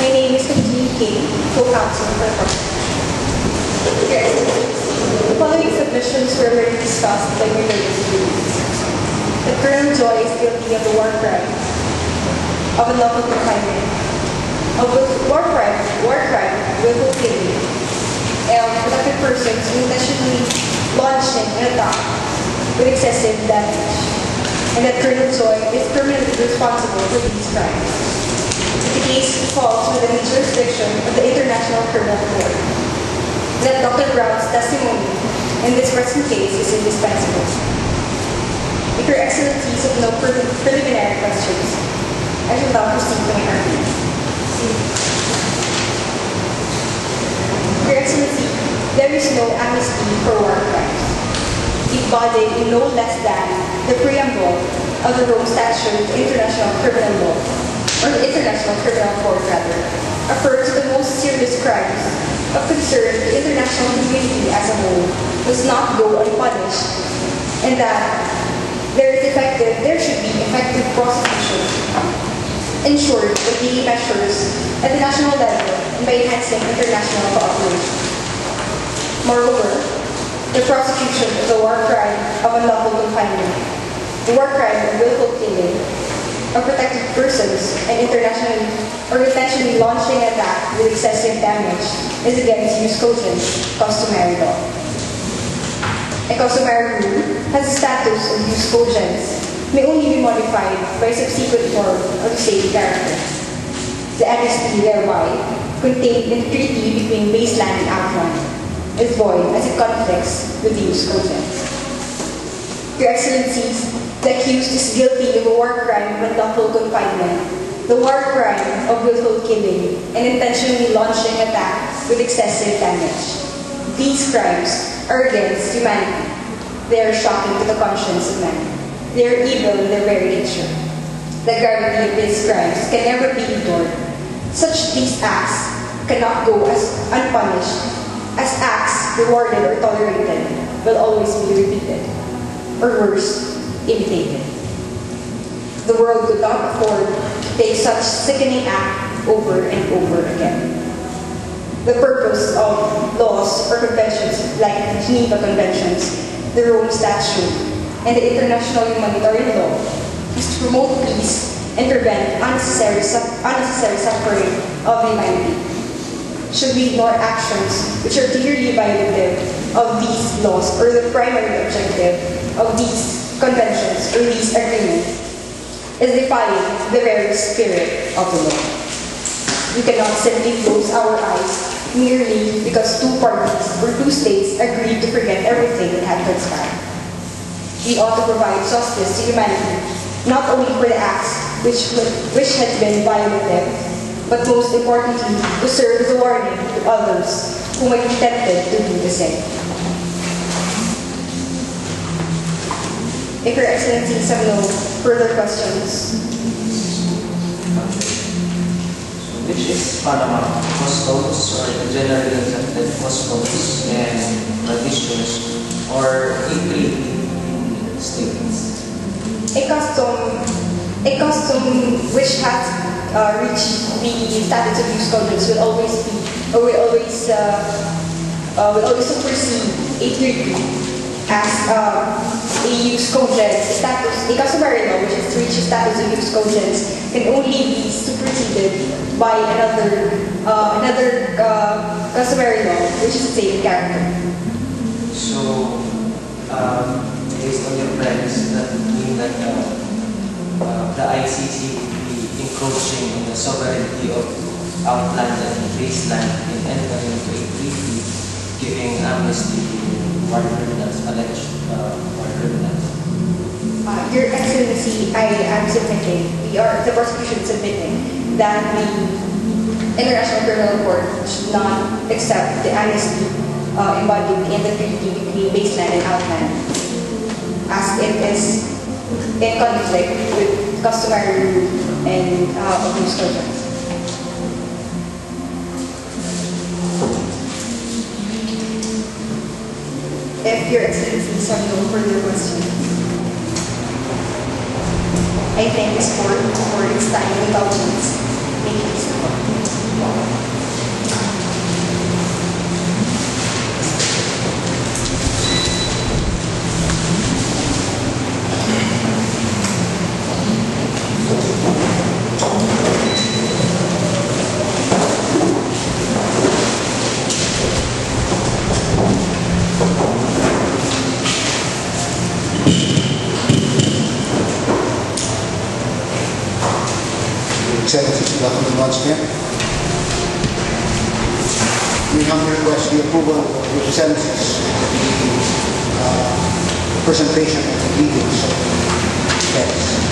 My name is Christine King, co-counsel for the prosecution. Your Excellencies, the following submissions were already discussed by your latest rulings. That Colonel Joy is guilty of the war crime of unlawful confinement, of war crime, willful killing, and protected persons intentionally launching an attack with excessive damage, and that Colonel Joy is permanently responsible for these crimes. The case falls within the jurisdiction of the International Criminal Court. That Dr. Brown's testimony in this present case is indispensable. If your Excellencies have no preliminary questions, I shall now proceed to my argument. Your Excellency, there is no amnesty for war crimes. Embodied in no less than the preamble of the Rome Statute of International Criminal Law, or the International Criminal Court rather, refers to the most serious crimes of concern to the international community as a whole does not go unpunished, and that there should be effective prosecution. In short, by taking measures at the national level and by enhancing international cooperation. Moreover, the prosecution of the war crime of unlawful confinement, the war crime of willful killing, of protected persons, and intentionally launching an attack with excessive damage is against jus cogens, customary law. A customary rule has a status of jus cogens, may only be modified by a subsequent form of the same character. The amnesty thereby, contained in the treaty between baseline and outline, is void as it conflicts with the jus cogens. Your Excellencies, the accused is guilty of a war crime of unlawful confinement, the war crime of willful killing, and intentionally launching an attack with excessive damage. These crimes are against humanity. They are shocking to the conscience of man. They are evil in their very nature. The gravity of these crimes can never be ignored. These acts cannot go as unpunished, as acts rewarded or tolerated will always be repeated, or worse, imitated. The world could not afford to take such sickening act over and over again. The purpose of laws or conventions like the Geneva Conventions, the Rome Statute, and the international humanitarian law is to promote peace and prevent unnecessary suffering of humanity. Should we ignore actions which are clearly violative of these laws or the primary objective of these conventions or these agreements is defying the very spirit of the law. We cannot simply close our eyes merely because two parties or two states agreed to forget everything that had transpired. We ought to provide justice to humanity, not only for the acts which had been violative, but most importantly, to serve as a warning to others who might be tempted to do the same. If your Excellencies have no further questions. Which is paramount, customs or the generally accepted customs and traditions or a treaty in states? A custom which has reached the status of jus cogens will always supersede a treaty as a jus cogens status. A customary law which has reached the status of jus cogens can only be superseded by another customary law which is the same character. So, based on your premise, that mean that the ICC would be encroaching on the sovereignty of outland and baseline in entering into a treaty, giving amnesty to war criminals, alleged war criminals. Your Excellency, I am submitting, the prosecution is submitting that the International Criminal Court should not accept the amnesty embodied in the treaty between baseline and outland, as it is in conflict with customary rule and of jus cogens. If your Excellencies have no further questions, I thank this court for its time and indulgence. Thank you. Excellencies, good afternoon once again. We humbly request the approval of the Excellencies presentation of the pleadings of the defense.